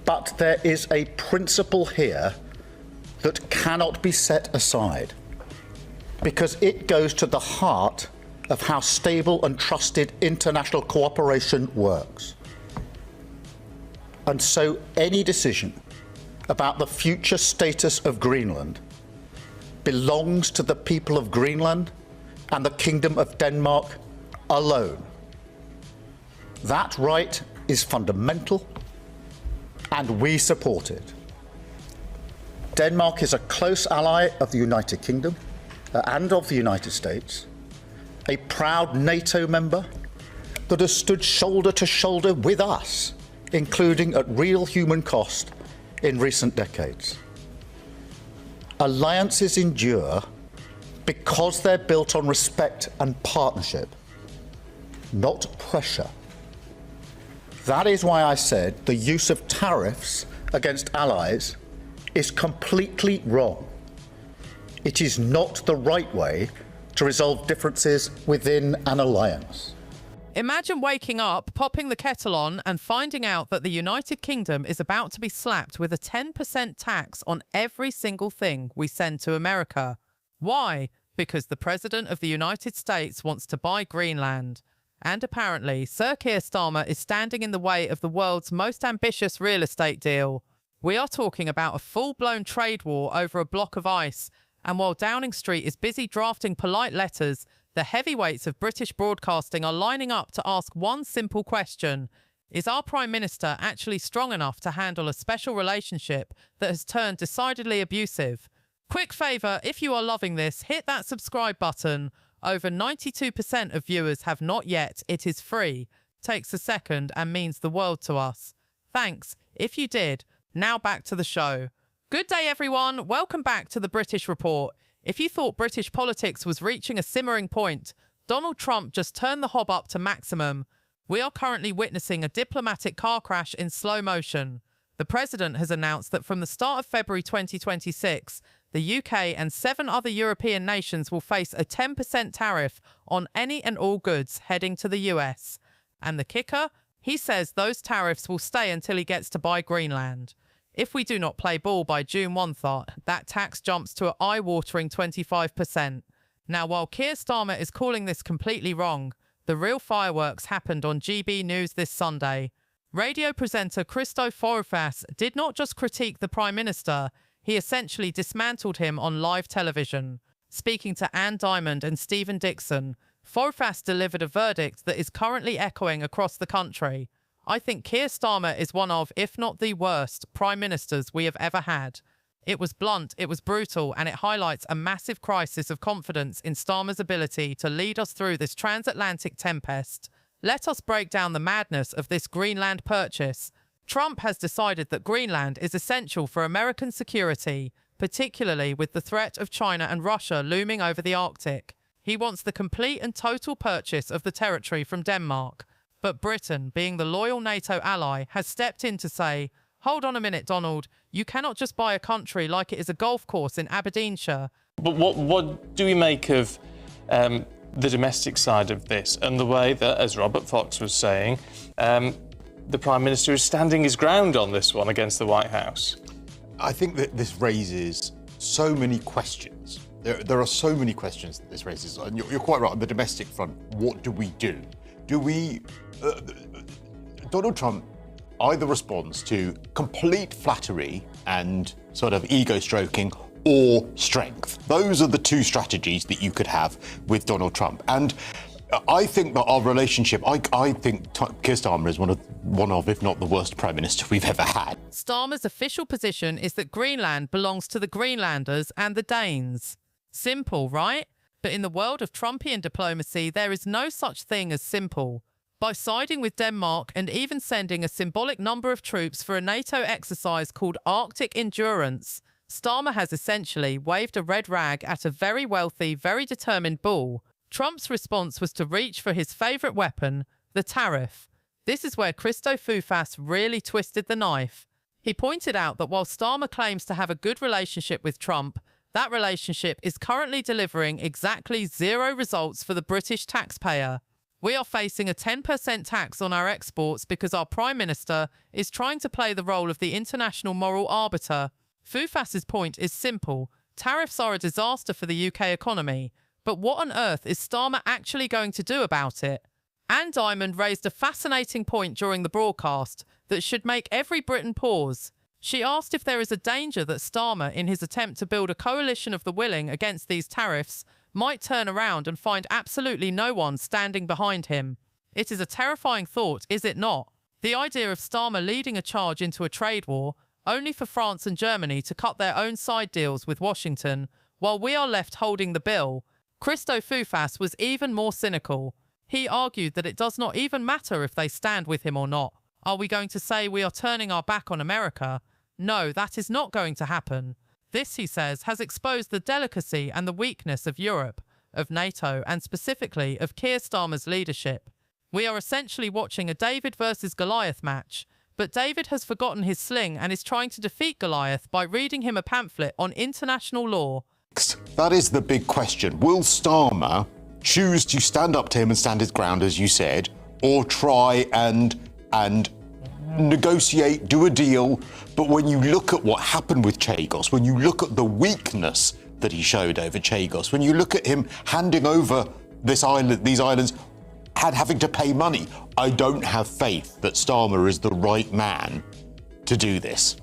But there is a principle here that cannot be set aside, because it goes to the heart of how stable and trusted international cooperation works. And so any decision about the future status of Greenland belongs to the people of Greenland and the Kingdom of Denmark alone. That right is fundamental, and we support it. Denmark is a close ally of the United Kingdom and of the United States, a proud NATO member that has stood shoulder to shoulder with us, including at real human cost in recent decades. Alliances endure because they're built on respect and partnership, not pressure. That is why I said the use of tariffs against allies is completely wrong. It is not the right way to resolve differences within an alliance. Imagine waking up, popping the kettle on, and finding out that the United Kingdom is about to be slapped with a 10% tax on every single thing we send to America. Why? Because the President of the United States wants to buy Greenland. And apparently, Sir Keir Starmer is standing in the way of the world's most ambitious real estate deal. We are talking about a full-blown trade war over a block of ice. And while Downing Street is busy drafting polite letters, the heavyweights of British broadcasting are lining up to ask one simple question. Is our Prime Minister actually strong enough to handle a special relationship that has turned decidedly abusive? Quick favour, if you are loving this, hit that subscribe button. Over 92% of viewers have not yet. It is free, takes a second and means the world to us. Thanks, if you did. Now back to the show. Good day everyone, welcome back to the British Report. If you thought British politics was reaching a simmering point, Donald Trump just turned the hob up to maximum. We are currently witnessing a diplomatic car crash in slow motion. The President has announced that from the start of February 2026, the UK and 7 other European nations will face a 10% tariff on any and all goods heading to the US. And the kicker? He says those tariffs will stay until he gets to buy Greenland. If we do not play ball by June 1, that tax jumps to an eye-watering 25%. Now, while Keir Starmer is calling this completely wrong, the real fireworks happened on GB News this Sunday. Radio presenter Christo Forfas did not just critique the Prime Minister, he essentially dismantled him on live television. Speaking to Anne Diamond and Stephen Dixon, Forfas delivered a verdict that is currently echoing across the country. I think Keir Starmer is one of, if not the worst, Prime Ministers we have ever had. It was blunt, it was brutal, and it highlights a massive crisis of confidence in Starmer's ability to lead us through this transatlantic tempest. Let us break down the madness of this Greenland purchase. Trump has decided that Greenland is essential for American security, particularly with the threat of China and Russia looming over the Arctic. He wants the complete and total purchase of the territory from Denmark. But Britain, being the loyal NATO ally, has stepped in to say, hold on a minute, Donald, you cannot just buy a country like it is a golf course in Aberdeenshire. But what do we make of the domestic side of this and the way that, as Robert Fox was saying, the Prime Minister is standing his ground on this one against the White House? I think that this raises so many questions. There are so many questions that this raises. And you're quite right, on the domestic front, what do we do? Donald Trump either responds to complete flattery and sort of ego stroking or strength. Those are the two strategies that you could have with Donald Trump. And I think that our relationship, I think Keir Starmer is one of, if not the worst Prime Minister we've ever had. Starmer's official position is that Greenland belongs to the Greenlanders and the Danes. Simple, right? But in the world of Trumpian diplomacy, there is no such thing as simple. By siding with Denmark and even sending a symbolic number of troops for a NATO exercise called Arctic Endurance, Starmer has essentially waved a red rag at a very wealthy, very determined bull. Trump's response was to reach for his favourite weapon, the tariff. This is where Christo Forfas really twisted the knife. He pointed out that while Starmer claims to have a good relationship with Trump, that relationship is currently delivering exactly 0 results for the British taxpayer. We are facing a 10% tax on our exports because our Prime Minister is trying to play the role of the international moral arbiter. Foufas's point is simple. Tariffs are a disaster for the UK economy. But what on earth is Starmer actually going to do about it? Anne Diamond raised a fascinating point during the broadcast that should make every Briton pause. She asked if there is a danger that Starmer, in his attempt to build a coalition of the willing against these tariffs, might turn around and find absolutely no one standing behind him. It is a terrifying thought, is it not? The idea of Starmer leading a charge into a trade war, only for France and Germany to cut their own side deals with Washington, while we are left holding the bill. Christo Foufas was even more cynical. He argued that it does not even matter if they stand with him or not. Are we going to say we are turning our back on America? No, that is not going to happen. This, he says, has exposed the delicacy and the weakness of Europe, of NATO, and specifically of Keir Starmer's leadership. We are essentially watching a David versus Goliath match, but David has forgotten his sling and is trying to defeat Goliath by reading him a pamphlet on international law. That is the big question. Will Starmer choose to stand up to him and stand his ground, as you said, or try and negotiate, do a deal? But when you look at what happened with Chagos, when you look at the weakness that he showed over Chagos, when you look at him handing over these islands and having to pay money, I don't have faith that Starmer is the right man to do this.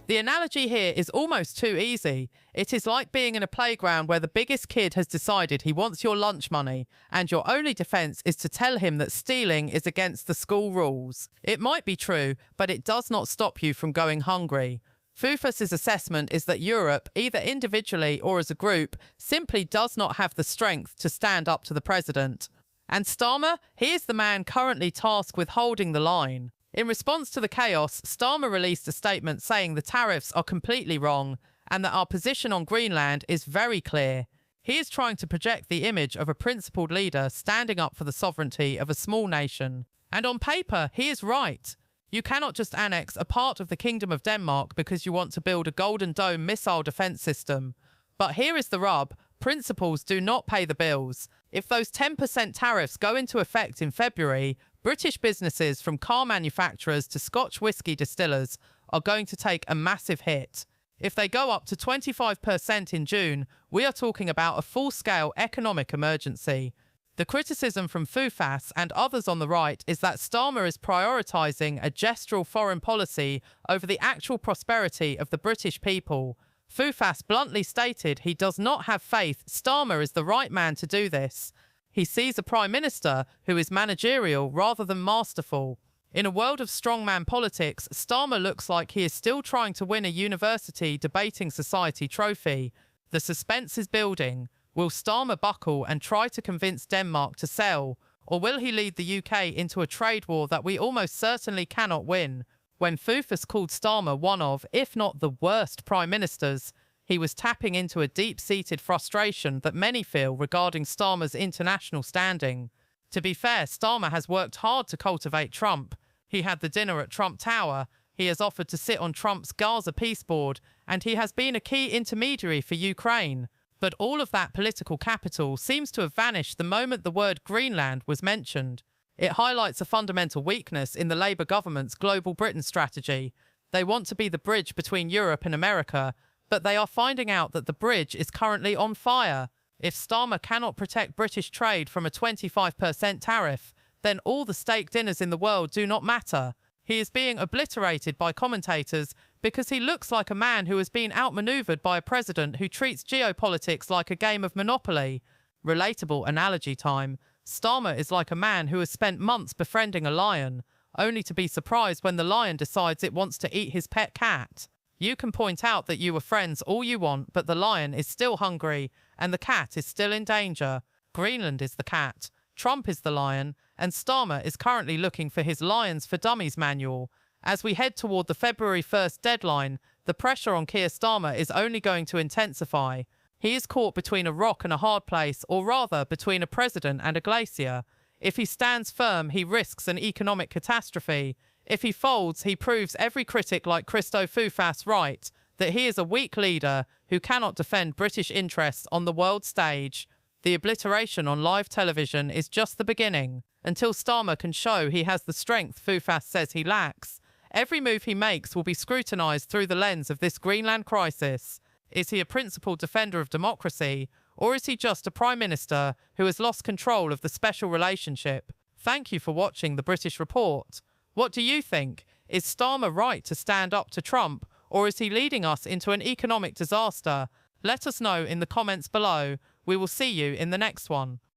The analogy here is almost too easy. It is like being in a playground where the biggest kid has decided he wants your lunch money, and your only defence is to tell him that stealing is against the school rules. It might be true, but it does not stop you from going hungry. Foufas's assessment is that Europe, either individually or as a group, simply does not have the strength to stand up to the president. And Starmer, he is the man currently tasked with holding the line. In response to the chaos, Starmer released a statement saying the tariffs are completely wrong and that our position on Greenland is very clear. He is trying to project the image of a principled leader standing up for the sovereignty of a small nation. And on paper, he is right. You cannot just annex a part of the Kingdom of Denmark because you want to build a Golden Dome missile defence system. But here is the rub. Principles do not pay the bills. If those 10% tariffs go into effect in February, British businesses from car manufacturers to Scotch whisky distillers are going to take a massive hit. If they go up to 25% in June, we are talking about a full-scale economic emergency. The criticism from Foufas and others on the right is that Starmer is prioritising a gestural foreign policy over the actual prosperity of the British people. Foufas bluntly stated he does not have faith Starmer is the right man to do this. He sees a Prime Minister who is managerial rather than masterful. In a world of strongman politics, Starmer looks like he is still trying to win a university debating society trophy. The suspense is building. Will Starmer buckle and try to convince Denmark to sell? Or will he lead the UK into a trade war that we almost certainly cannot win? When Foufas called Starmer one of, if not the worst Prime Ministers, he was tapping into a deep-seated frustration that many feel regarding Starmer's international standing. To be fair, Starmer has worked hard to cultivate Trump. He had the dinner at Trump Tower, he has offered to sit on Trump's Gaza peace board, and he has been a key intermediary for Ukraine. But all of that political capital seems to have vanished the moment the word Greenland was mentioned. It highlights a fundamental weakness in the Labour government's Global Britain strategy. They want to be the bridge between Europe and America, but they are finding out that the bridge is currently on fire. If Starmer cannot protect British trade from a 25% tariff, then all the steak dinners in the world do not matter. He is being obliterated by commentators because he looks like a man who has been outmaneuvered by a president who treats geopolitics like a game of Monopoly. Relatable analogy time. Starmer is like a man who has spent months befriending a lion, only to be surprised when the lion decides it wants to eat his pet cat. You can point out that you were friends all you want, but the lion is still hungry, and the cat is still in danger. Greenland is the cat, Trump is the lion, and Starmer is currently looking for his Lions for Dummies manual. As we head toward the February 1st deadline, the pressure on Keir Starmer is only going to intensify. He is caught between a rock and a hard place, or rather, between a president and a glacier. If he stands firm, he risks an economic catastrophe. If he folds, he proves every critic like Christo Foufas right, that he is a weak leader who cannot defend British interests on the world stage. The obliteration on live television is just the beginning. Until Starmer can show he has the strength Foufas says he lacks, every move he makes will be scrutinised through the lens of this Greenland crisis. Is he a principled defender of democracy, or is he just a Prime Minister who has lost control of the special relationship? Thank you for watching the British Report. What do you think? Is Starmer right to stand up to Trump, or is he leading us into an economic disaster? Let us know in the comments below. We will see you in the next one.